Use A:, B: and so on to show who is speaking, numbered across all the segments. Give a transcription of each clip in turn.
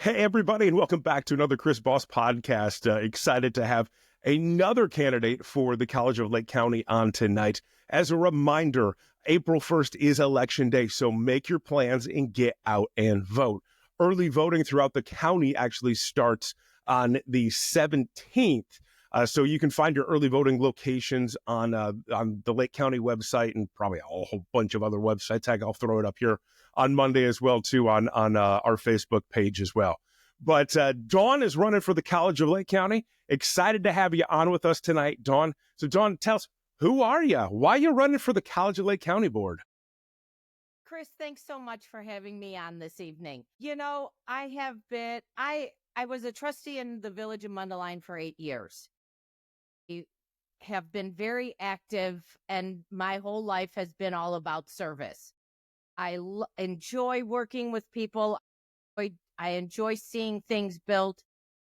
A: Hey, everybody, and welcome back to another Chris Boss podcast. Excited to have another candidate for the College of Lake County on tonight. As a reminder, April 1st is Election Day, so make your plans and get out and vote. Early voting throughout the county actually starts on the 17th. So you can find your early voting locations on the Lake County website and probably a whole bunch of other websites. I'll throw it up here on Monday as well, too, on our Facebook page as well. But Dawn is running for the College of Lake County. Excited to have you on with us tonight, Dawn. So, Dawn, tell us, who are you? Why are you running for the College of Lake County Board?
B: Chris, thanks so much for having me on this evening. I was a trustee in the Village of Mundelein for 8 years. I have been very active, and my whole life has been all about service. I enjoy working with people. I enjoy seeing things built.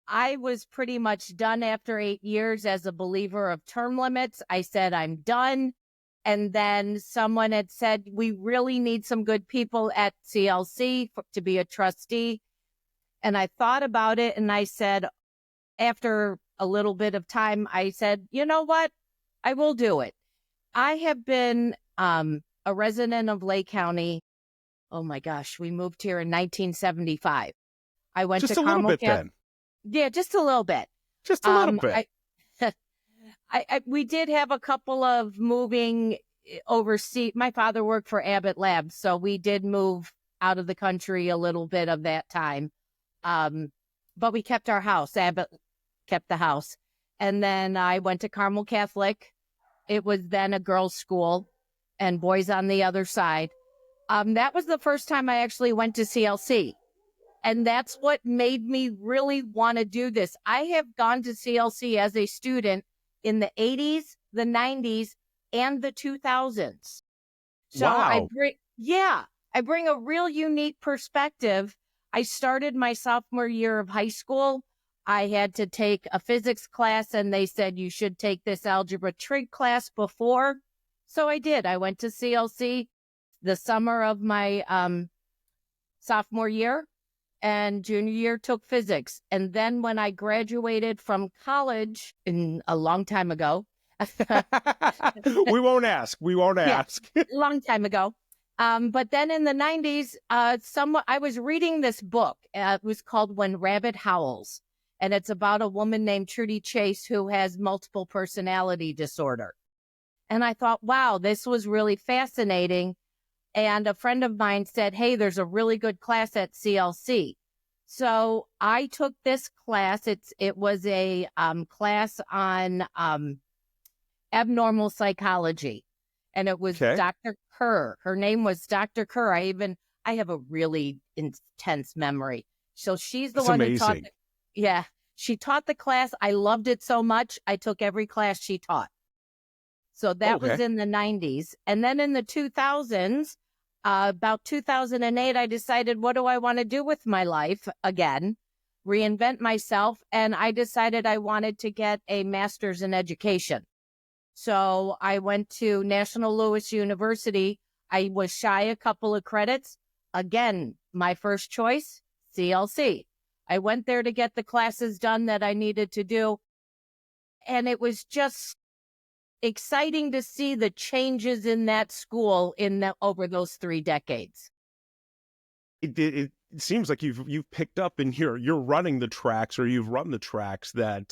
B: I was pretty much done after 8 years as a believer of term limits. I said, I'm done. And then someone had said, we really need some good people at CLC to be a trustee. And I thought about it, and I said, after a little bit of time, I said, you know what? I will do it. I have been a resident of Lake County. Oh my gosh, we moved here in 1975. I went
A: Just
B: to
A: a little
B: Carmel
A: bit then.
B: Yeah, just a little bit.
A: Just a little bit.
B: We did have a couple of moving overseas. My father worked for Abbott Labs, so we did move out of the country a little bit of that time. But we kept our house. Abbott kept the house. And then I went to Carmel Catholic. It was then a girls' school and boys on the other side. That was the first time I actually went to CLC. And that's what made me really want to do this. I have gone to CLC as a student in the 80s, the 90s, and the 2000s. So
A: Wow.
B: I bring a real unique perspective. I started my sophomore year of high school. I had to take a physics class, and they said you should take this algebra trig class before. So I did. I went to CLC the summer of my sophomore year, and junior year took physics. And then when I graduated from college a long time ago.
A: We won't ask.
B: Long time ago. But then in the 90s, I was reading this book. It was called When Rabbit Howls. And it's about a woman named Trudy Chase who has multiple personality disorder. And I thought, wow, this was really fascinating. And a friend of mine said, hey, there's a really good class at CLC. So I took this class. It was a class on abnormal psychology. And it was Dr. Kerr. Her name was Dr. Kerr. I have a really intense memory. So she's the one who taught. She taught the class. I loved it so much. I took every class she taught. So that was in the 90s. And then in the 2000s, about 2008, I decided, what do I want to do with my life again? Reinvent myself. And I decided I wanted to get a master's in education. So I went to National Louis University. I was shy a couple of credits. Again, my first choice, CLC. I went there to get the classes done that I needed to do. And it was just exciting to see the changes in that school over those 3 decades.
A: It seems like you've picked up in here. You're running the tracks, or you've run the tracks that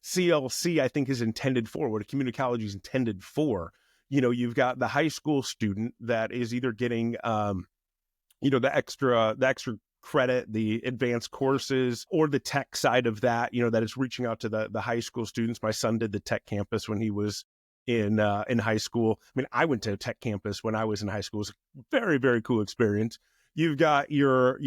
A: CLC, I think, is intended for, what a community college is intended for. You've got the high school student that is either getting, the extra credit, the advanced courses, or the tech side of that, that is reaching out to the high school students. My son did the tech campus when he was in high school. I mean, I went to a tech campus when I was in high school. It was a very, very cool experience. You've got your,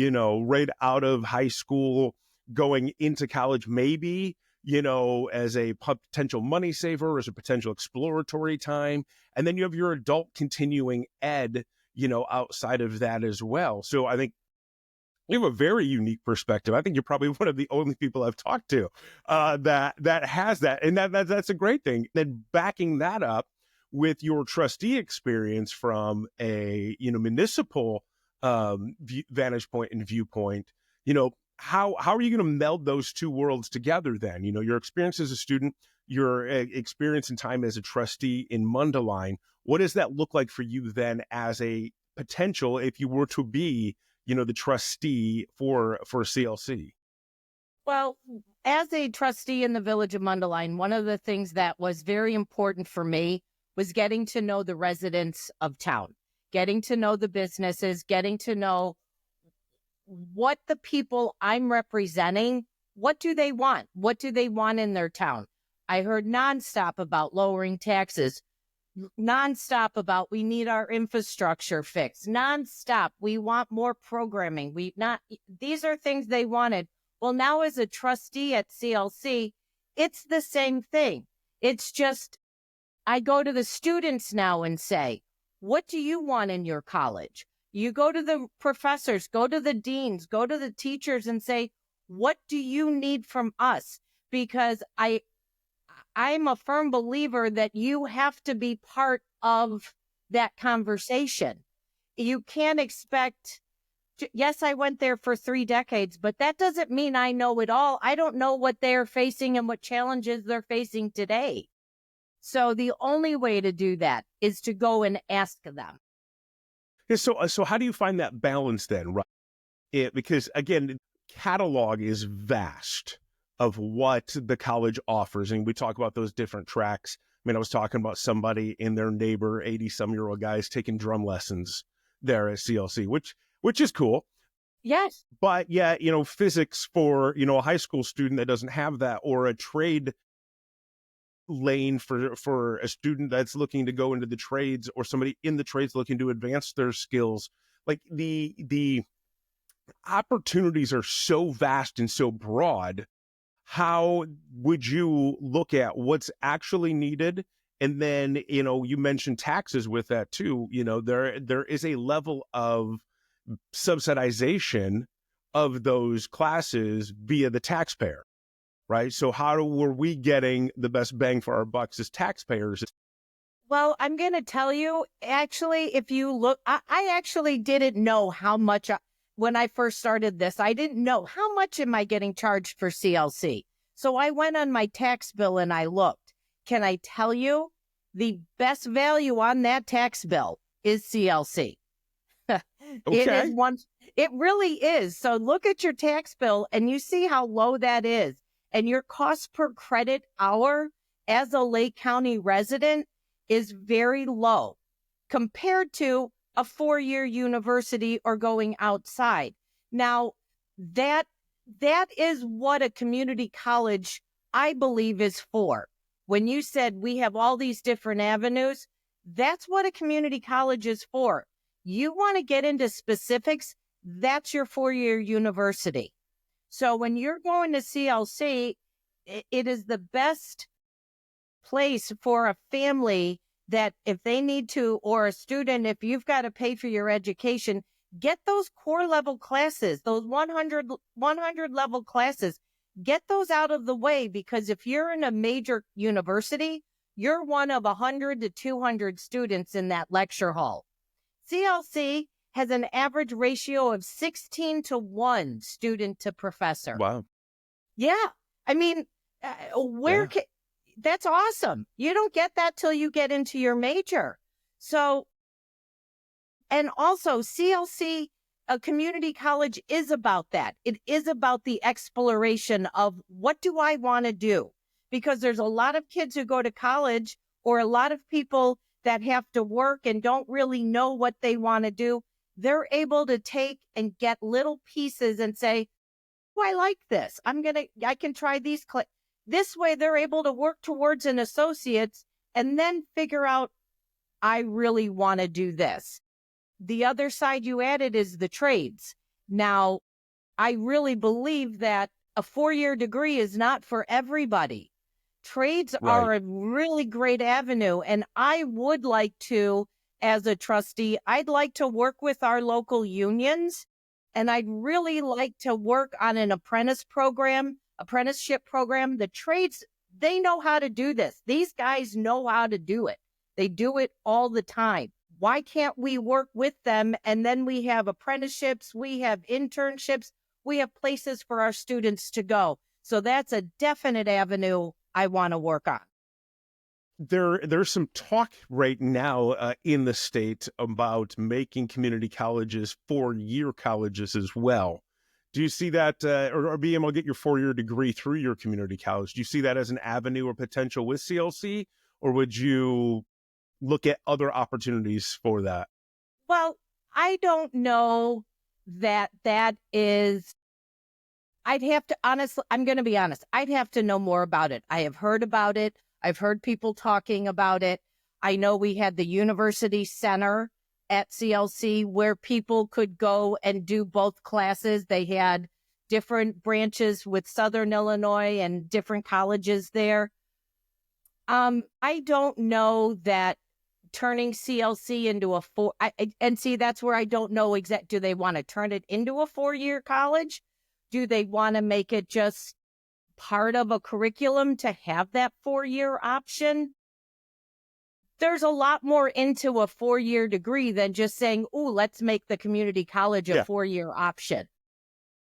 A: right out of high school going into college, maybe, as a potential money saver, as a potential exploratory time. And then you have your adult continuing ed, outside of that as well. So I think you have a very unique perspective. I think you're probably one of the only people I've talked to that has that. And that's a great thing. Then backing that up with your trustee experience from a, municipal vantage point and viewpoint, how are you going to meld those two worlds together then? Your experience as a student, your experience and time as a trustee in Mundelein, what does that look like for you then as a potential, if you were to be, the trustee for CLC?
B: Well, as a trustee in the Village of Mundelein, one of the things that was very important for me was getting to know the residents of town, getting to know the businesses, getting to know what the people I'm representing, what do they want? What do they want in their town? I heard nonstop about lowering taxes, nonstop about we need our infrastructure fixed, nonstop we want more programming. These are things they wanted. Well, now as a trustee at CLC, it's the same thing. It's just I go to the students now and say, what do you want in your college? You go to the professors, go to the deans, go to the teachers and say, what do you need from us? Because I'm a firm believer that you have to be part of that conversation. You can't expect, yes, I went there for 3 decades, but that doesn't mean I know it all. I don't know what they're facing and what challenges they're facing today. So the only way to do that is to go and ask them.
A: Yeah, so how do you find that balance then, right? Because again, the catalog is vast of what the college offers. And we talk about those different tracks. I mean, I was talking about somebody in their neighbor, 80-some-year-old guys taking drum lessons there at CLC, which is cool.
B: Yes.
A: But yeah, physics for, a high school student that doesn't have that, or a trade lane for a student that's looking to go into the trades, or somebody in the trades looking to advance their skills. Like the opportunities are so vast and so broad. How would you look at what's actually needed? And then, you mentioned taxes with that too. There is a level of subsidization of those classes via the taxpayer, right? So how were we getting the best bang for our bucks as taxpayers?
B: Well, I'm going to tell you, actually, if you look, I actually didn't know how much, when I first started this, I didn't know how much am I getting charged for CLC. So I went on my tax bill and I looked. Can I tell you, the best value on that tax bill is CLC.
A: Okay.
B: It really is. So look at your tax bill and you see how low that is. And your cost per credit hour as a Lake County resident is very low compared to a 4-year university or going outside. Now, that is what a community college, I believe, is for. When you said we have all these different avenues, that's what a community college is for. You want to get into specifics, that's your 4-year university. So when you're going to CLC, it is the best place for a family that if they need to, or a student, if you've got to pay for your education, get those core level classes, those 100 level classes, get those out of the way, because if you're in a major university, you're one of 100 to 200 students in that lecture hall. CLC has an average ratio of 16-1 student to professor.
A: Wow.
B: Yeah. I mean, that's awesome. You don't get that till you get into your major. So, and also CLC, a community college, is about that. It is about the exploration of what do I want to do? Because there's a lot of kids who go to college, or a lot of people that have to work and don't really know what they want to do. They're able to take and get little pieces and say, oh, I like this. I can try these. This way they're able to work towards an associate's and then figure out, I really want to do this. The other side you added is the trades. Now, I really believe that a 4-year degree is not for everybody. Trades are a really great avenue. And I would like to, as a trustee, I'd like to work with our local unions. And I'd really like to work on an apprenticeship program. The trades, they know how to do this. These guys know how to do it. They do it all the time. Why can't we work with them? And then we have apprenticeships, we have internships. we have places for our students to go. So that's a definite avenue I want to work on.
A: There's some talk right now in the state about making community colleges 4-year colleges as well. Do you see that, or being able to get your 4-year degree through your community college? Do you see that as an avenue or potential with CLC, or would you look at other opportunities for that?
B: Well, I don't know that is, I'd have to, honestly, I'm going to be honest, I'd have to know more about it. I have heard about it. I've heard people talking about it. I know we had the University Center at CLC where people could go and do both classes. They had different branches with Southern Illinois and different colleges there. I don't know that turning CLC into a and see, that's where I don't know do they want to turn it into a 4-year college? Do they want to make it just part of a curriculum to have that 4-year option? There's a lot more into a 4-year degree than just saying, "Oh, let's make the community college a 4-year option."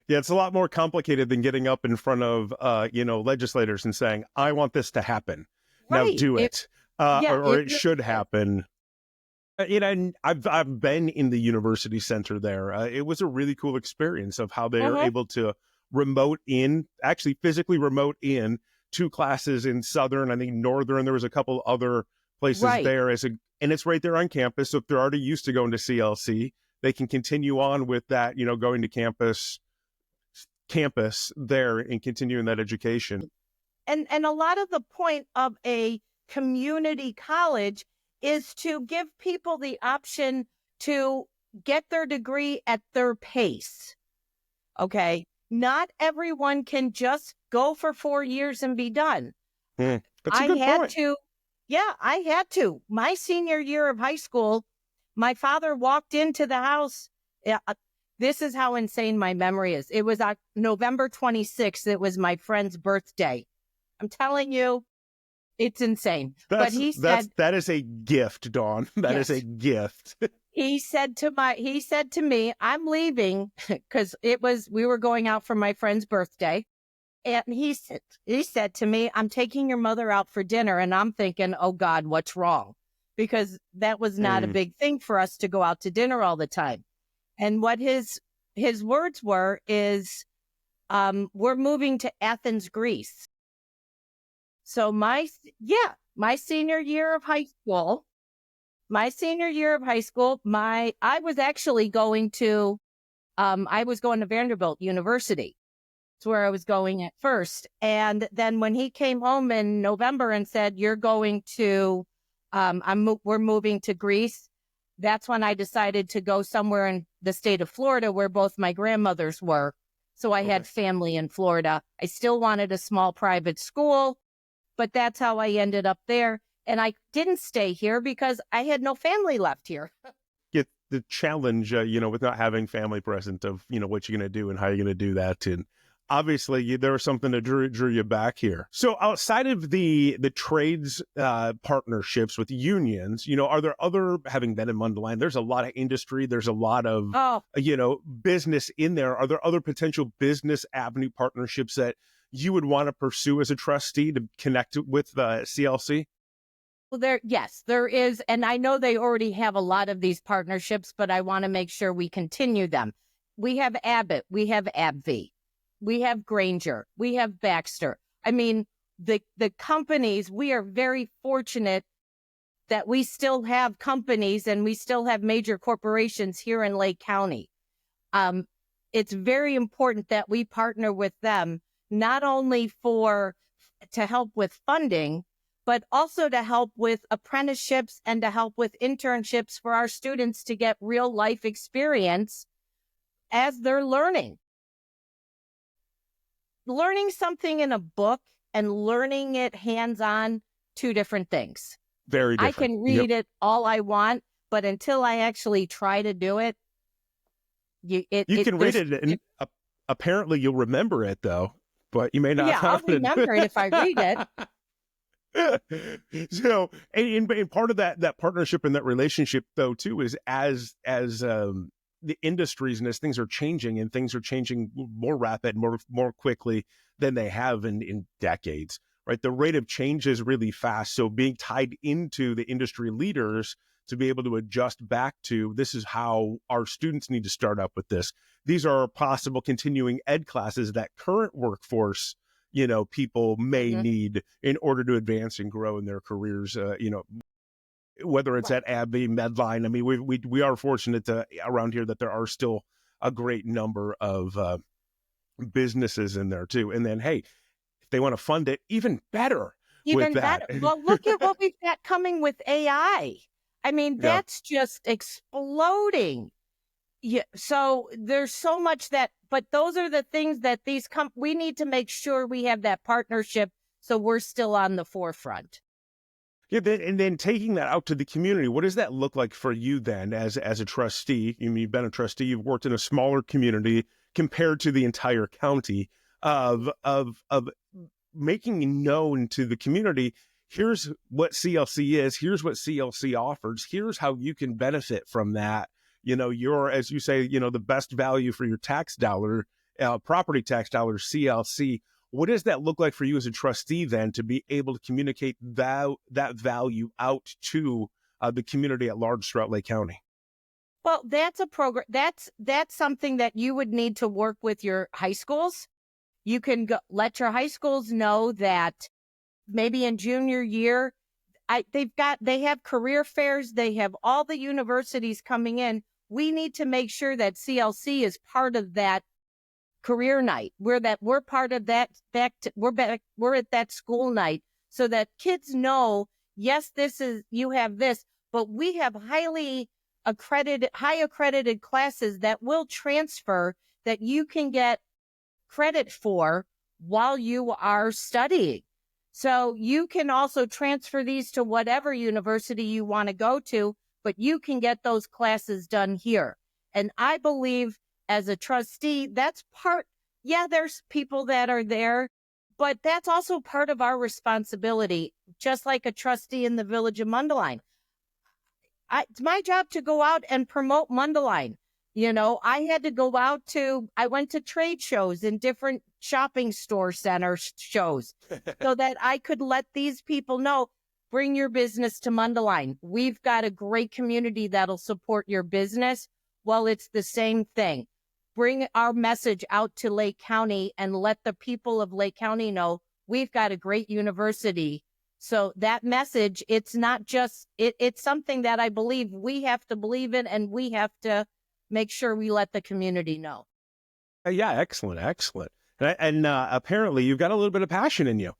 A: Yeah, it's a lot more complicated than getting up in front of, legislators and saying, I want this to happen. Now
B: Right.
A: do it. Or it should happen. And I've been in the university center there. It was a really cool experience of how they are able to actually physically remote in 2 classes in Southern, I think Northern. There was a couple other places there and it's right there on campus. So if they're already used to going to CLC, they can continue on with that, going to campus there and continuing that education.
B: And a lot of the point of a community college is to give people the option to get their degree at their pace. Okay. Not everyone can just go for 4 years and be done.
A: That's a good point.
B: I had to. My senior year of high school, my father walked into the house. This is how insane my memory is. It was on November 26th. It was my friend's birthday. I'm telling you, it's insane. But he said,
A: that is a gift, Dawn. That is a gift.
B: He said to me, I'm leaving because we were going out for my friend's birthday. And he said to me, I'm taking your mother out for dinner. And I'm thinking, oh God, what's wrong? Because that was not a big thing for us to go out to dinner all the time. And what his words were is, we're moving to Athens, Greece. So my senior year of high school, I was actually going to, I was going to Vanderbilt University. It's where I was going at first. And then when he came home in November and said, you're going to, we're moving to Greece. That's when I decided to go somewhere in the state of Florida where both my grandmothers were. So I had family in Florida. I still wanted a small private school, but that's how I ended up there. And I didn't stay here because I had no family left here.
A: Get the challenge, with not having family present of, what you're going to do and how you're going to do that. And obviously there was something that drew you back here. So outside of the trades partnerships with unions, are there other, having been in Mundelein, there's a lot of industry, there's a lot of, business in there. Are there other potential business avenue partnerships that you would want to pursue as a trustee to connect with CLC?
B: Well, there is. And I know they already have a lot of these partnerships, but I want to make sure we continue them. We have Abbott, we have AbbVie. We have Granger. We have Baxter. I mean, the companies, we are very fortunate that we still have companies and we still have major corporations here in Lake County. It's very important that we partner with them, not only to help with funding, but also to help with apprenticeships and to help with internships for our students to get real life experience as they're learning. Learning something in a book and learning it hands-on, 2 different things.
A: Very different.
B: I can read it all I want, but until I actually try to do it, you can
A: read it, and apparently you'll remember it though, but you may not.
B: Yeah, I'll remember it if I read
A: it. So, and part of that partnership and that relationship though too is as the industries, and as things are changing, and things are changing more rapid, more quickly than they have in decades, right? The rate of change is really fast. So being tied into the industry leaders to be able to adjust back to, this is how our students need to start up with this. These are possible continuing ed classes that current workforce, people may need in order to advance and grow in their careers, whether it's
B: Right.
A: at AbbVie, Medline. I mean, we are fortunate around here that there are still a great number of businesses in there too. And then, hey, if they want to fund it, even better with
B: Even
A: that.
B: better. Well, look at what we've got coming with AI. I mean,
A: Yeah.
B: that's just exploding. Yeah. So there's so much but those are the things that we need to make sure we have that partnership so we're still on the forefront.
A: Yeah, and then taking that out to the community, what does that look like for you then as a trustee? You've been a trustee, you've worked in a smaller community compared to the entire county of making known to the community, here's what CLC is, here's what CLC offers, here's how you can benefit from that. You're, as you say, the best value for your tax dollar, property tax dollar, CLC. What does that look like for you as a trustee then to be able to communicate that value out to the community at large throughout Lake County?
B: Well, that's a program. That's something that you would need to work with your high schools. You can let your high schools know that maybe in junior year, they have career fairs. They have all the universities coming in. We need to make sure that CLC is part of that career night. We're part of that. We're at that school night so that kids know, yes, you have this, but we have high accredited classes that will transfer that you can get credit for while you are studying. So you can also transfer these to whatever university you want to go to, but you can get those classes done here. And I believe as a trustee, there's people that are there, but that's also part of our responsibility, just like a trustee in the village of Mundelein. It's my job to go out and promote Mundelein. I went to trade shows and different shopping store center shows so that I could let these people know, bring your business to Mundelein. We've got a great community that'll support your business. Well, it's the same thing. Bring our message out to Lake County and let the people of Lake County know we've got a great university. So that message, it's not just, it's something that I believe we have to believe in, and we have to make sure we let the community know.
A: Yeah, excellent. And apparently you've got a little bit of passion in you.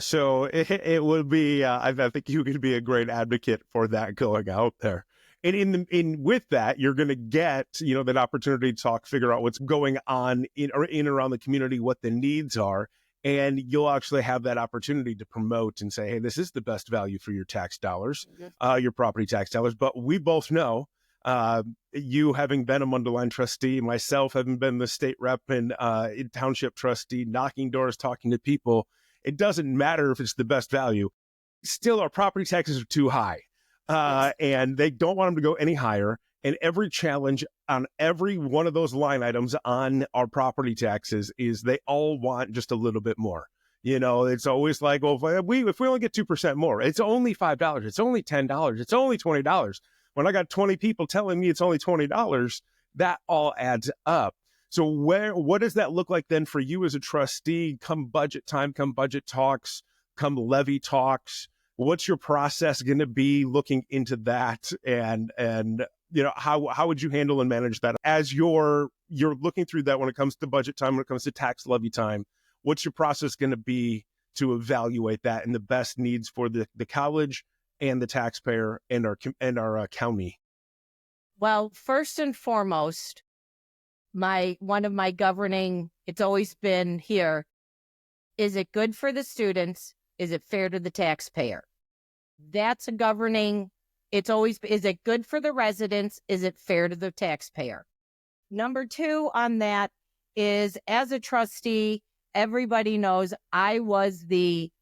A: So it would be, I think you could be a great advocate for that going out there. And with that, you're going to get, that opportunity to figure out what's going on in and around the community, what the needs are. And you'll actually have that opportunity to promote and say, hey, this is the best value for your tax dollars, your property tax dollars. But we both know, you having been a Mundelein trustee, myself having been the state rep and township trustee, knocking doors, talking to people, it doesn't matter if it's the best value. Still, our property taxes are too high, and they don't want them to go any higher. And every challenge on every one of those line items on our property taxes is they all want just a little bit more. It's always like, well, if we only get 2% more, it's only $5, it's only $10, it's only $20. When I got 20 people telling me it's only $20, that all adds up. So what does that look like then for you as a trustee come budget time, come budget talks, come levy talks? What's your process going to be looking into that? And how would you handle and manage that as you're looking through that when it comes to budget time, when it comes to tax levy time? What's your process going to be to evaluate that and the best needs for the college and the taxpayer and our county?
B: Well, first and foremost, one of my governing, it's always been here, is it good for the students? Is it fair to the taxpayer? That's a governing. It's always, is it good for the residents? Is it fair to the taxpayer? Number two on that is, as a trustee, everybody knows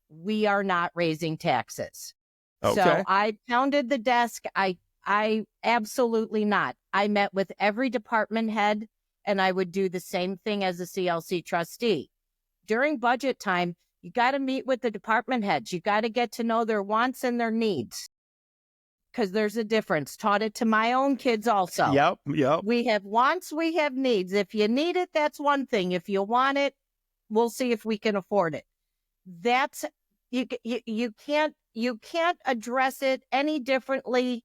B: we are not raising taxes.
A: Okay.
B: So I pounded the desk. I I absolutely not. I met with every department head, and I would do the same thing as a CLC trustee. During budget time, you got to meet with the department heads. You got to get to know their wants and their needs, because there's a difference. Taught it to my own kids also.
A: Yep.
B: We have wants, we have needs. If you need it, that's one thing. If you want it, we'll see if we can afford it. That's you can't address it any differently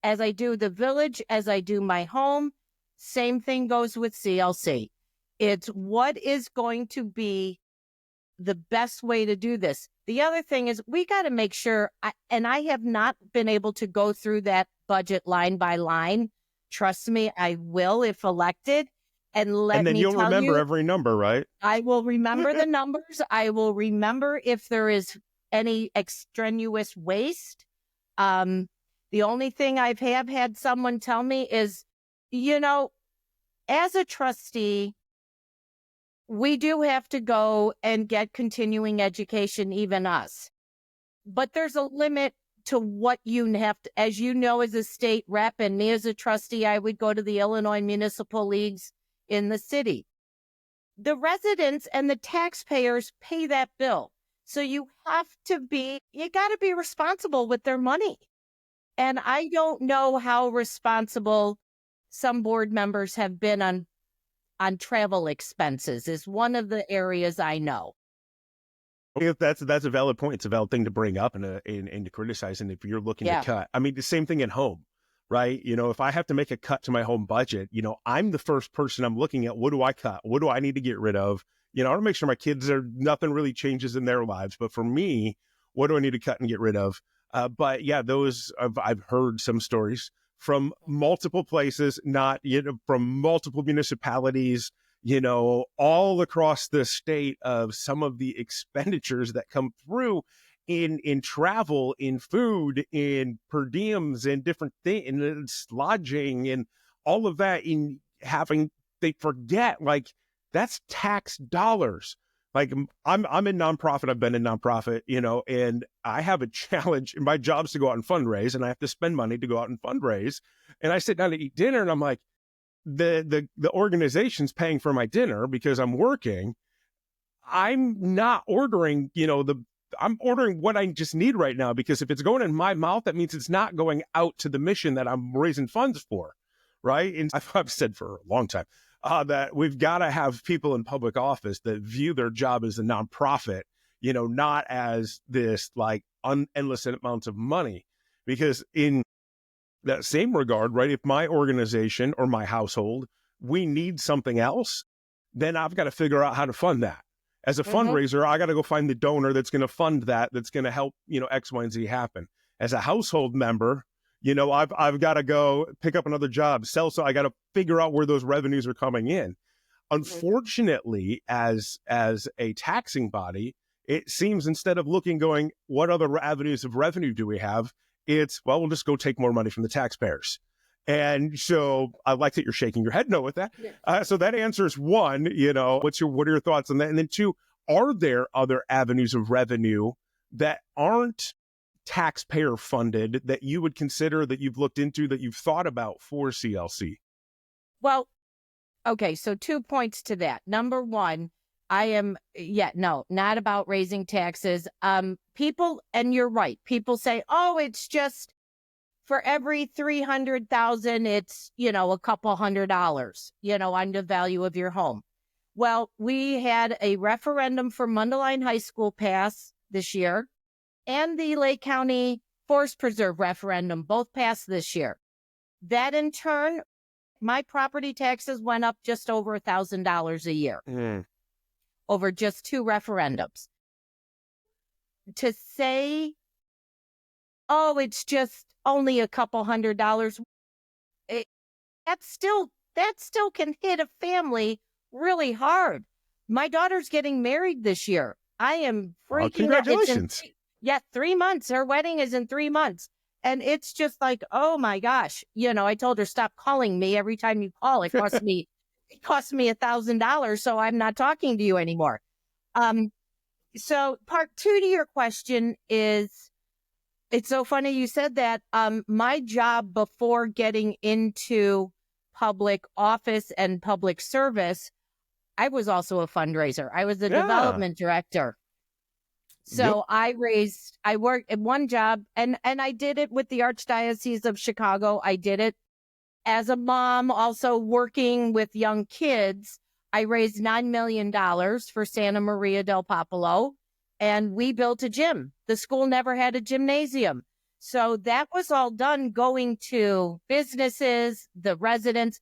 B: as I do the village, as I do my home. Same thing goes with CLC. It's what is going to be the best way to do this. The other thing is we got to make sure, and I have not been able to go through that budget line by line. Trust me, I will if elected. And
A: then you'll remember every number, right?
B: I will remember the numbers. I will remember if there is any extraneous waste. The only thing I've had someone tell me is, as a trustee, we do have to go and get continuing education, even us. But there's a limit to what you have to, as you know, as a state rep, and me as a trustee, I would go to the Illinois Municipal Leagues in the city. The residents and the taxpayers pay that bill. So you got to be responsible with their money. And I don't know how responsible some board members have been on travel expenses is one of the areas I know.
A: That's a valid point. It's a valid thing to bring up and to criticize. And if you're looking to cut, I mean, the same thing at home, right? If I have to make a cut to my home budget, I'm the first person I'm looking at. What do I cut? What do I need to get rid of? I want to make sure my kids nothing really changes in their lives. But for me, what do I need to cut and get rid of? But yeah, I've heard some stories from multiple places, not, from multiple municipalities, all across the state, of some of the expenditures that come through in travel, in food, in per diems, and different things, in lodging, and all of that. They forget, like, that's tax dollars. Like, I'm in nonprofit. I've been in nonprofit, and I have a challenge. My job's to go out and fundraise, and I have to spend money to go out and fundraise. And I sit down to eat dinner, and I'm like, the organization's paying for my dinner because I'm working. I'm not ordering, I'm ordering what I just need right now, because if it's going in my mouth, that means it's not going out to the mission that I'm raising funds for, right? And I've said for a long time, that we've got to have people in public office that view their job as a nonprofit, not as this like endless amounts of money. Because in that same regard, right, if my organization or my household, we need something else, then I've got to figure out how to fund that. As a fundraiser, I got to go find the donor that's going to fund that's going to help, X, Y, and Z happen. As a household member, I've got to go pick up another job, sell. So I got to figure out where those revenues are coming in. Unfortunately, as a taxing body, it seems, instead of going, what other avenues of revenue do we have? It's, well, we'll just go take more money from the taxpayers. And so I like that you're shaking your head no with that. Yeah. So that answers one, what are your thoughts on that? And then two, are there other avenues of revenue that aren't taxpayer funded that you would consider, that you've looked into, that you've thought about for CLC?
B: Well, okay. So 2 points to that. Number one, not about raising taxes. People, and you're right, people say, oh, it's just for every 300,000, it's, a couple $100, on the value of your home. Well, we had a referendum for Mundelein High School pass this year, and the Lake County Forest Preserve referendum both passed this year. That in turn, my property taxes went up just over $1,000 a year over just 2 referendums. To say, oh, it's just only a couple $100, that still can hit a family really hard. My daughter's getting married this year. I am freaking out.
A: Congratulations.
B: 3 months. Her wedding is in 3 months. And it's just like, oh my gosh. I told her, stop calling me every time you call. It costs me $1,000. So I'm not talking to you anymore. So part 2 to your question is, It's so funny you said that. My job before getting into public office and public service, I was also a fundraiser. I was the
A: Yeah.
B: development director.
A: Yep.
B: So I worked in one job, and I did it with the Archdiocese of Chicago. I did it as a mom, also working with young kids. I raised $9 million for Santa Maria del Popolo, and we built a gym. The school never had a gymnasium. So that was all done going to businesses, the residents.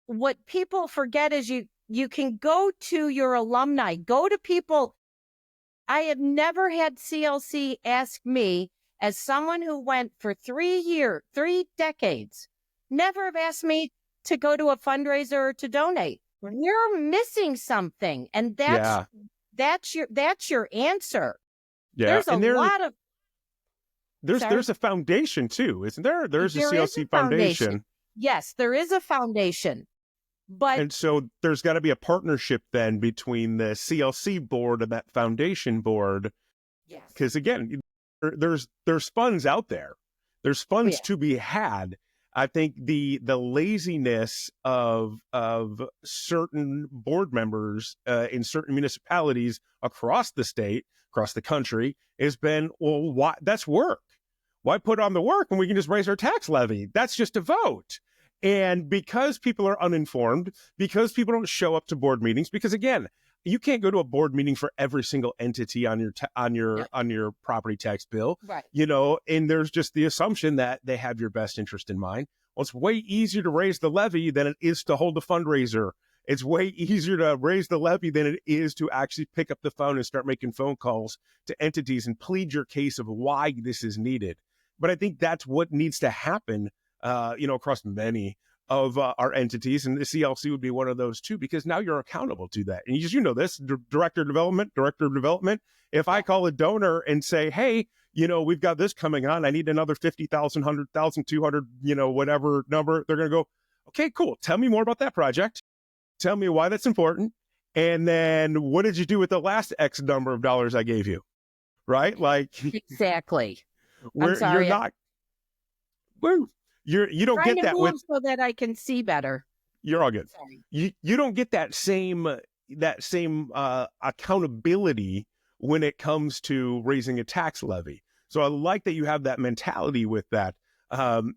B: What people forget is you can go to your alumni, go to people. I have never had CLC ask me, as someone who went for 3 decades, never have asked me to go to a fundraiser or to donate. You're missing something. And
A: Yeah.
B: that's your answer.
A: Yeah.
B: There's a
A: And there
B: lot of, sorry,
A: there's a foundation too, isn't there? There's a
B: there is a
A: CLC
B: foundation.
A: foundation.
B: Yes, there is a foundation, but
A: And so there's got to be a partnership then between the CLC board and that foundation board.
B: yes.
A: Because again, there's funds out there. There's funds
B: Yeah.
A: to be had. I think the laziness of certain board members in certain municipalities across the state, across the country, has been, well, why? That's work. Why put on the work when we can just raise our tax levy? That's just a vote. And because people are uninformed, because people don't show up to board meetings, because again, you can't go to a board meeting for every single entity on your
B: Yeah.
A: on your property tax bill,
B: Right.
A: and there's just the assumption that they have your best interest in mind. Well, it's way easier to raise the levy than it is to hold a fundraiser. It's way easier to raise the levy than it is to actually pick up the phone and start making phone calls to entities and plead your case of why this is needed. But I think that's what needs to happen, across many of our entities, and the CLC would be one of those too, because now you're accountable to that. And this, director of development. If I call a donor and say, hey, we've got this coming on, I need another 50,000, 100,000, 200, whatever number, they're going to go, okay, cool. Tell me more about that project. Tell me why that's important. And then what did you do with the last X number of dollars I gave you? Right? Like,
B: Exactly.
A: where
B: I'm sorry.
A: you're not, woo, you don't
B: Trying
A: get
B: to
A: that
B: move
A: with,
B: so that I can see better.
A: you're all good.
B: Sorry.
A: You don't get that same accountability when it comes to raising a tax levy. So I like that you have that mentality with that,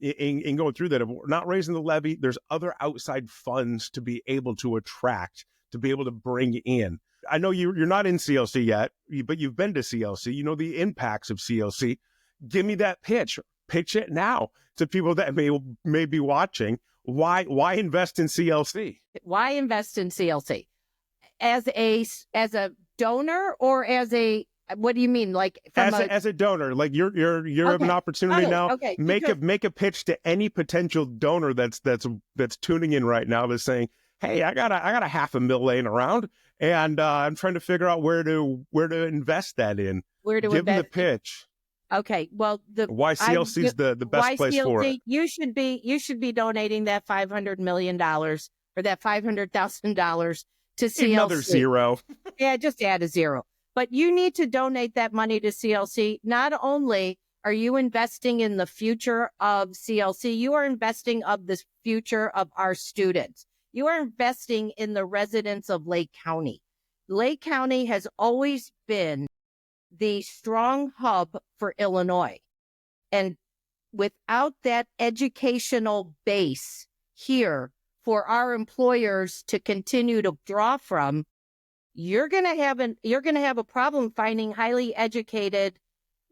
A: in going through that. If we're not raising the levy, there's other outside funds to be able to attract, to be able to bring in. I know you're not in CLC yet, but you've been to CLC. You know the impacts of CLC. Give me that pitch. Pitch it now to people that may be watching. Why invest in CLC?
B: Why invest in CLC? As a donor, or as a, what do you mean? Like
A: As a donor, like you have an opportunity now.
B: Okay.
A: Make a pitch to any potential donor that's tuning in right now, that's saying, hey, I got a $500,000 laying around, and I'm trying to figure out where to invest that in.
B: Where to
A: Give them the
B: invest?
A: pitch.
B: Okay. Well,
A: Why CLC is the best place
B: CLC,
A: for it.
B: You should be donating that $500 million or that $500,000 to CLC.
A: Another zero.
B: Yeah, just add a zero. But you need to donate that money to CLC. Not only are you investing in the future of CLC, you are investing of the future of our students. You are investing in the residents of Lake County. Lake County has always been the strong hub for Illinois. And without that educational base here for our employers to continue to draw from, you're going to have a problem finding highly educated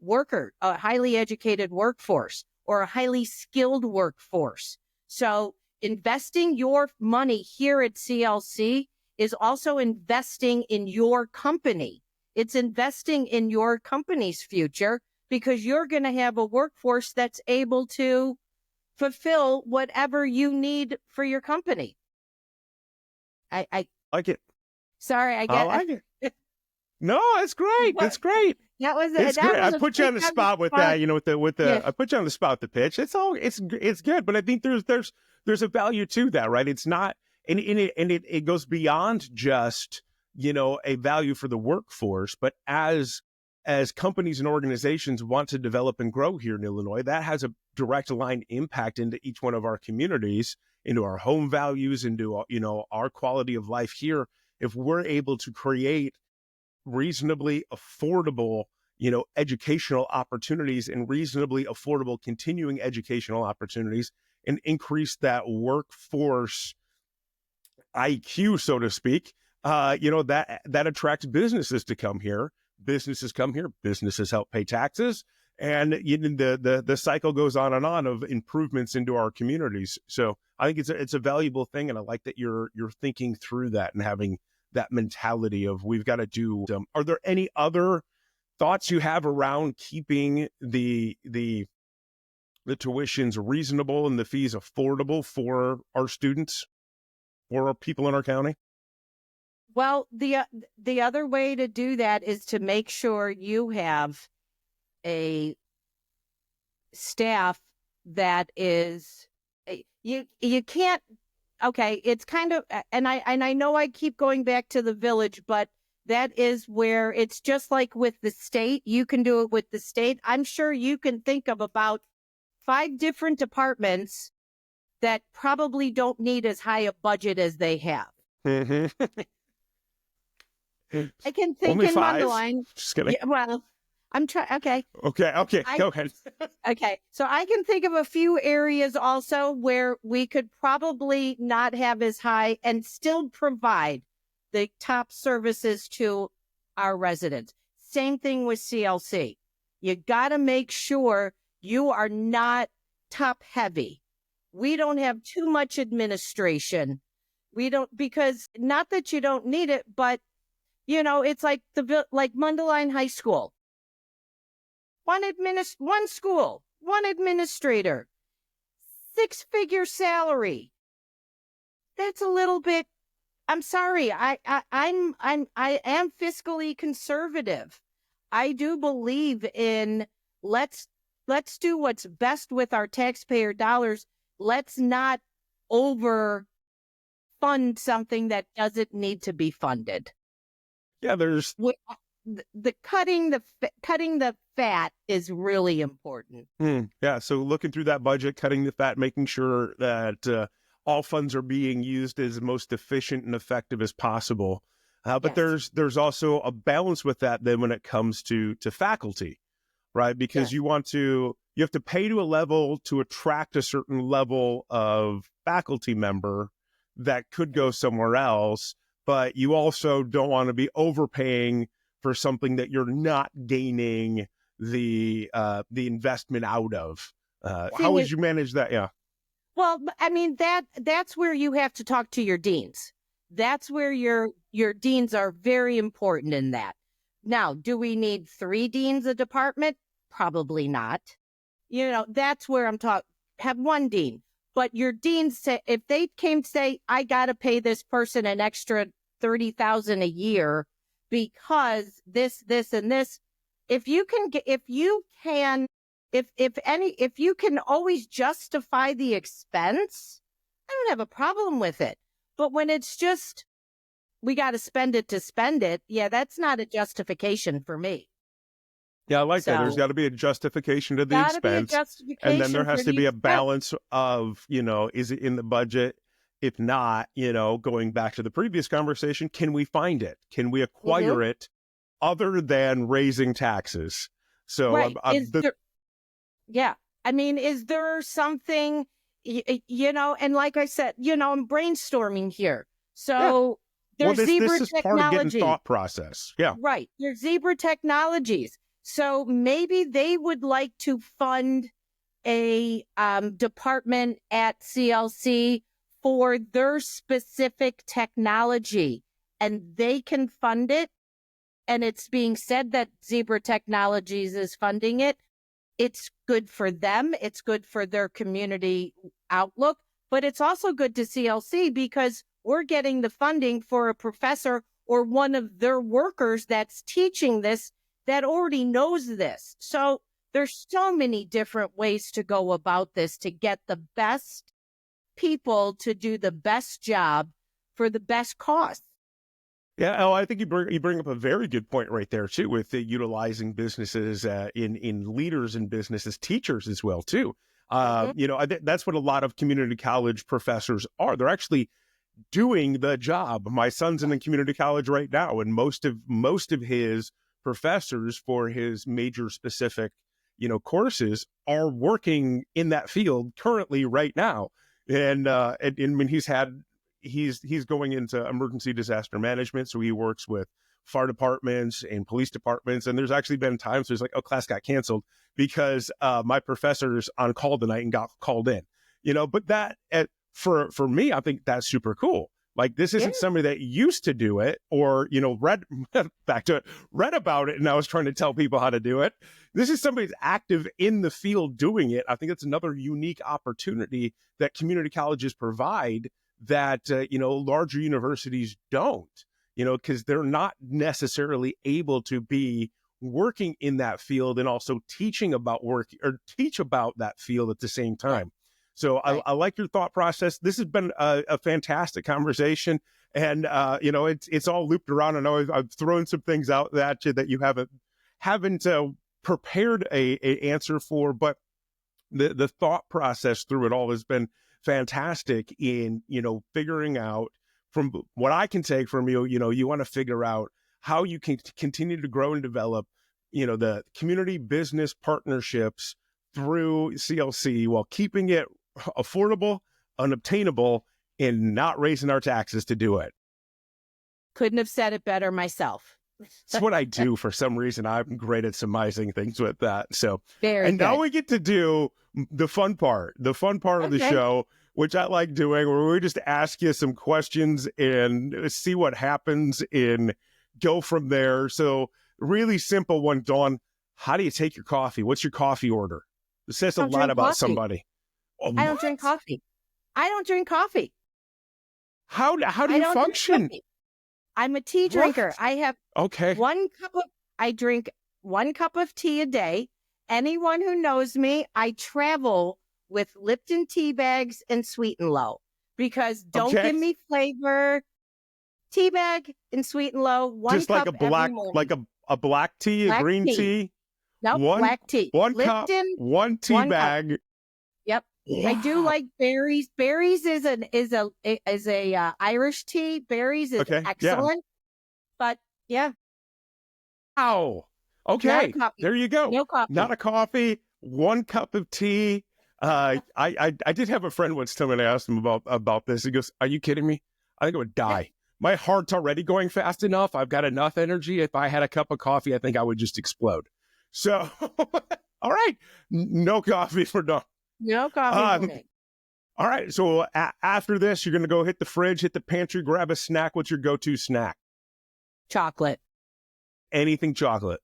B: a highly educated workforce, or a highly skilled workforce. So investing your money here at CLC is also investing in your company. It's investing in your company's future, because you're going to have a workforce that's able to fulfill whatever you need for your company. I
A: like it.
B: Sorry, I
A: like it. No, it's great. It's great.
B: That was
A: It's
B: that
A: great.
B: was
A: I put you on the spot with that.
B: Yeah.
A: I put you on the spot with the pitch. It's good, but I think there's a value to that, right? It's not, and it goes beyond just a value for the workforce, but as as companies and organizations want to develop and grow here in Illinois, that has a direct line impact into each one of our communities, into our home values, into, our quality of life here. If we're able to create reasonably affordable, educational opportunities and reasonably affordable continuing educational opportunities, and increase that workforce IQ, so to speak, that attracts businesses to come here. Businesses come here, businesses help pay taxes, and the cycle goes on and on of improvements into our communities. So I think it's a valuable thing, and I like that you're thinking through that and having that mentality of we've got to do. Are there any other thoughts you have around keeping the tuitions reasonable and the fees affordable for our students, for our people in our county?
B: Well, the other way to do that is to make sure you have a staff that is you can't. Okay, it's kind of, and I know I keep going back to the village, but that is where it's just like with the state. You can do it with the state. I'm sure you can think of about 5 different departments that probably don't need as high a budget as they have.
A: Mm-hmm.
B: I can think
A: Only
B: in
A: 5?
B: Mundelein.
A: Just kidding.
B: Yeah, well, I'm trying. Okay.
A: Okay. Go ahead.
B: Okay. So I can think of a few areas also where we could probably not have as high and still provide the top services to our residents. Same thing with CLC. You got to make sure you are not top heavy. We don't have too much administration. We don't, because not that you don't need it, but it's like like Mundelein High School. One school, one administrator, 6-figure salary. That's a little bit. I'm sorry. I am fiscally conservative. I do believe in let's do what's best with our taxpayer dollars. Let's not over fund something that doesn't need to be funded.
A: Yeah, there's
B: the cutting the fat is really important.
A: Yeah, so looking through that budget, cutting the fat, making sure that all funds are being used as most efficient and effective as possible. But
B: Yes.
A: there's also a balance with that then when it comes to faculty, right? Because
B: Yes.
A: you have to pay to a level to attract a certain level of faculty member that could go somewhere else, but you also don't want to be overpaying for something that you're not gaining the investment out of. How would you manage that? Yeah.
B: Well, I mean, that's where you have to talk to your deans. That's where your deans are very important in that. Now, do we need 3 deans a department? Probably not. That's where I'm talking. Have 1 dean, but your deans say, if they came to say, I got to pay this person an extra $30,000 a year because this, and this, if you can always justify the expense, I don't have a problem with it. But when it's just, we got to spend it to spend it, yeah, that's not a justification for me.
A: Yeah, I like that. There's got to be a justification to the expense. And then there has to be a balance of, is it in the budget? If not, going back to the previous conversation, can we find it? Can we acquire it other than raising taxes? So,
B: right. Yeah. I mean, is there something, and like I said, I'm brainstorming here. So there's Zebra
A: this is
B: technology.
A: Part of getting thought process. Yeah.
B: Right. There's Zebra Technologies. So maybe they would like to fund a department at CLC for their specific technology, and they can fund it. And it's being said that Zebra Technologies is funding it. It's good for them. It's good for their community outlook, but it's also good to CLC because we're getting the funding for a professor or one of their workers that's teaching this that already knows this. So there's so many different ways to go about this to get the best people to do the best job for the best cost.
A: Yeah, oh, I think you bring up a very good point right there too, with utilizing businesses in leaders in businesses, teachers as well too.
B: Mhm.
A: That's what a lot of community college professors are. They're actually doing the job. My son's in a community college right now, and most of his professors for his major specific, courses are working in that field currently right now. And I mean, he's going into emergency disaster management, so he works with fire departments and police departments. And there's actually been times there's like, oh, class got canceled because my professor's on call tonight and got called in. But for me, I think that's super cool. Like, this
B: Yeah,
A: isn't somebody that used to do it or, read back to it, read about it. And I was trying to tell people how to do it. This is somebody that's active in the field doing it. I think it's another unique opportunity that community colleges provide that, larger universities don't, because they're not necessarily able to be working in that field and also teaching about work or teach about that field at the same
B: right,
A: time. So
B: right.
A: I like your thought process. This has been a fantastic conversation, and it's all looped around. I know I've thrown some things out that you haven't prepared a answer for, but the thought process through it all has been fantastic in figuring out from what I can take from you. You want to figure out how you can continue to grow and develop the community business partnerships through CLC while keeping it affordable, unobtainable, and not raising our taxes to do it.
B: Couldn't have said it better myself.
A: It's what I do. For some reason, I'm great at surmising things with that. So,
B: Very
A: and now
B: good.
A: we get to do the fun part of the
B: Okay.
A: show, which I like doing, where we just ask you some questions and see what happens and go from there. So, really simple one, Dawn. How do you take your coffee? What's your coffee order? It says
B: I
A: a
B: don't
A: lot
B: drink
A: about
B: coffee.
A: somebody. Oh,
B: I don't drink
A: what?
B: coffee. I don't drink coffee.
A: How do
B: I
A: you
B: don't drink
A: function?
B: coffee. I'm a tea
A: What?
B: drinker. I have
A: Okay.
B: I drink 1 cup of tea a day. Anyone who knows me, I travel with Lipton tea bags and Sweet and Low because don't
A: Okay.
B: give me flavor. Tea bag and Sweet and Low, one
A: Just like
B: cup
A: a
B: every
A: black,
B: morning.
A: a black tea, a
B: Black
A: green
B: tea.
A: tea,
B: Nope,
A: one
B: black tea.
A: one cup,
B: Lipton,
A: one tea
B: 1 cup.
A: bag.
B: Yep. I do
A: Wow.
B: like berries. Berries is a Irish tea. Berries is
A: Okay. Yeah.
B: excellent, but yeah,
A: Wow.
B: not a
A: Okay.
B: coffee.
A: There you go.
B: No
A: Not
B: coffee.
A: a coffee, 1 cup of tea. I did have a friend once tell me, and I asked him about this. He goes, "Are you kidding me? I think I would die. My heart's already going fast enough. I've got enough energy. If I had a cup of coffee, I think I would just explode." So, all right, no coffee for Dawn.
B: No coffee for
A: Um,
B: me.
A: all right. So after this, you're gonna go hit the fridge, hit the pantry, grab a snack. What's your go-to snack?
B: Chocolate.
A: Anything chocolate.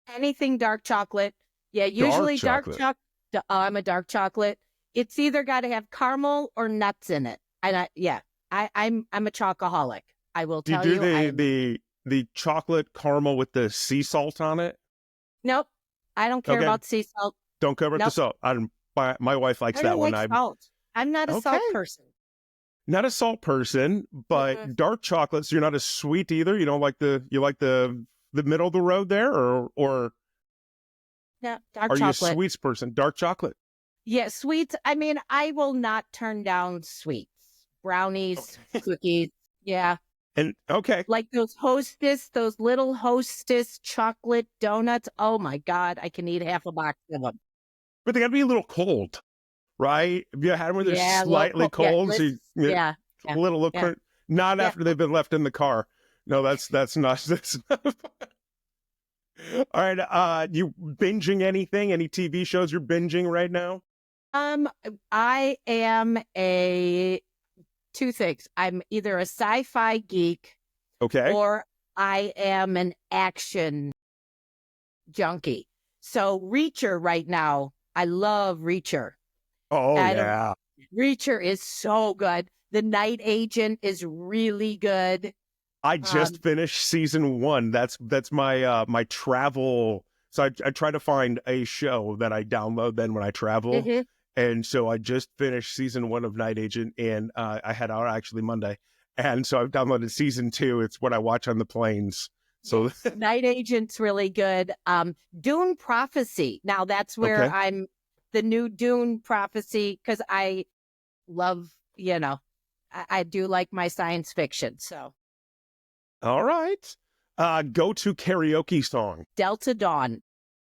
B: Anything dark chocolate. Yeah,
A: Dark
B: usually dark
A: chocolate.
B: chocolate. I'm a dark chocolate. It's either got to have caramel or nuts in it. And I'm a chocoholic. I will
A: Do you
B: tell
A: do
B: you.
A: the chocolate caramel with the sea salt on it?
B: Nope. I don't care
A: Okay.
B: about sea salt.
A: Don't cover up the
B: Nope.
A: salt. My wife likes
B: I
A: that
B: don't
A: one.
B: like salt. I'm not a
A: Okay.
B: salt person.
A: Not a salt person,
B: Mm-mm.
A: but dark chocolate. So you're not as sweet either. You don't like the middle of the road there, or
B: Yeah, dark
A: are you a
B: chocolate.
A: sweets person? Dark chocolate.
B: Yeah, sweets. I mean, I will not turn down sweets. Brownies,
A: Okay.
B: cookies. Yeah.
A: And okay.
B: Like those little hostess chocolate donuts. Oh my God, I can eat half a box of them.
A: But they got to be a little cold, right? Have you had them where they're
B: Yeah, a little
A: slightly
B: Yeah,
A: cold? So
B: yeah,
A: a
B: yeah,
A: little,
B: yeah,
A: not
B: yeah.
A: after they've been left in the car. No, that's not. That's not all right. You binging anything? Any TV shows you're binging right now?
B: Um, I am a two things. I'm either a sci-fi geek
A: Okay.
B: or I am an action junkie. So Reacher right now, I love Reacher.
A: Oh
B: I don't
A: yeah.
B: Reacher is so good. The Night Agent is really good.
A: I
B: Um,
A: just finished season 1. That's my travel. So I try to find a show that I download then when I travel.
B: mhm.
A: And so I just finished season 1 of Night Agent, and I had out actually Monday. And so I've downloaded season 2. It's what I watch on the planes. So
B: Night Agent's really good. Dune Prophecy. Now that's where
A: okay.
B: I'm the new Dune Prophecy because I love, I do like my science fiction. So
A: All right. Go to karaoke song.
B: Delta Dawn.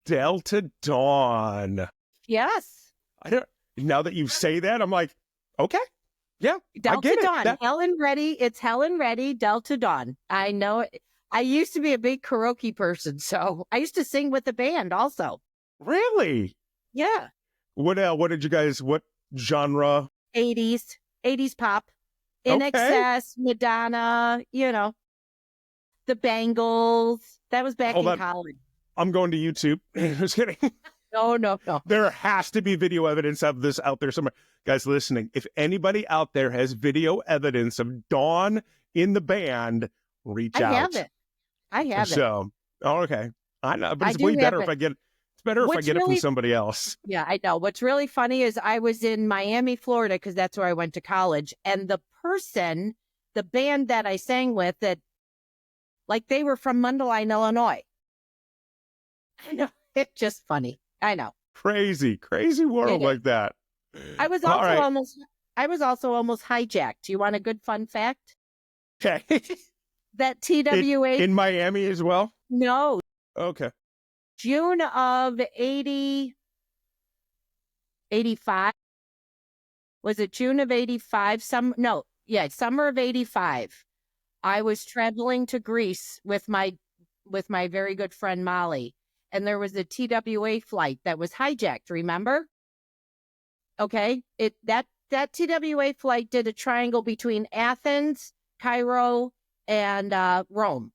A: Delta Dawn.
B: Yes.
A: I don't. Now that you say that, I'm like, okay, yeah, I
B: Delta
A: get it.
B: Dawn. Helen Reddy. It's Helen Reddy, Delta Dawn. I know it. I used to be a big karaoke person, so I used to sing with the band also.
A: Really?
B: Yeah.
A: What did you guys? What genre?
B: 80s pop. In
A: Okay.
B: Excess, Madonna, the Bangles. That was back
A: Hold
B: in
A: on.
B: college.
A: I'm going to YouTube. Just kidding.
B: No.
A: There has to be video evidence of this out there somewhere. Guys listening, if anybody out there has video evidence of Dawn in the band, reach out.
B: I have it.
A: So, okay. I know, but
B: I
A: it's
B: do
A: way
B: have
A: better
B: it.
A: if I get it's better if I
B: What's
A: get it from
B: really-
A: somebody else.
B: Yeah, I know. What's really funny is I was in Miami, Florida, because that's where I went to college. And the band that I sang with, they were from Mundelein, Illinois. I know. It's just funny. I know.
A: Crazy world like that.
B: I was
A: All
B: also
A: right.
B: almost hijacked. Do you want a good fun fact?
A: Okay.
B: That TWA
A: in Miami as well?
B: No.
A: Okay.
B: June of 85. Was it June of 85? Summer of 85. I was traveling to Greece with my very good friend Molly, and there was a TWA flight that was hijacked, remember? Okay. That TWA flight did a triangle between Athens, Cairo, and Rome.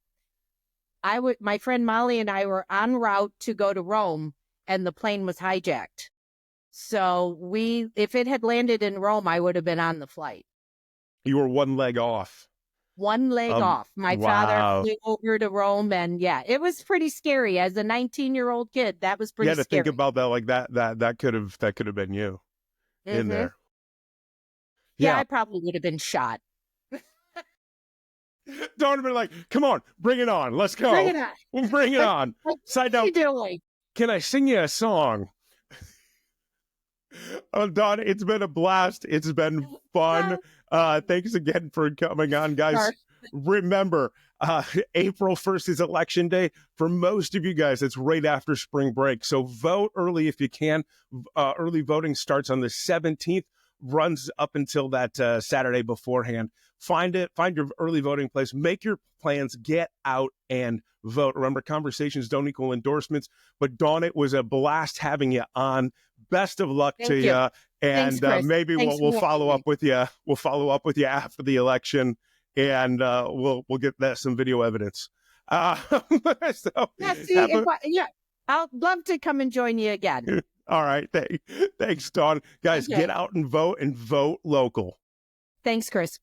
B: My friend Molly and I were en route to go to Rome, and the plane was hijacked. So if it had landed in Rome, I would have been on the flight.
A: You were one leg off.
B: One leg off. My father flew over to Rome, and yeah, it was pretty scary. As a 19-year-old kid, that was pretty scary.
A: To think about that like that could have been you in there.
B: Yeah, I probably would have been shot.
A: Dawn would have been like, come on, bring it on. Let's go.
B: Bring it on.
A: We'll bring it on. Side note,
B: what are you doing?
A: Can I sing you a song? Oh, Dawn, it's been a blast. It's been fun. Thanks again for coming on, guys.
B: Sure.
A: Remember, April 1st is election day. For most of you guys, it's right after spring break. So vote early if you can. Early voting starts on the 17th, runs up until that Saturday beforehand. Find your early voting place. Make your plans. Get out and vote. Remember, conversations don't equal endorsements. But Dawn, it was a blast having you on. Best of luck to you. And
B: Thanks,
A: maybe we'll follow up with you. We'll follow up with you after the election, and we'll get some video evidence. I'd
B: love to come and join you again.
A: All right. Thanks, Dawn. Guys, get out and vote local.
B: Thanks, Chris.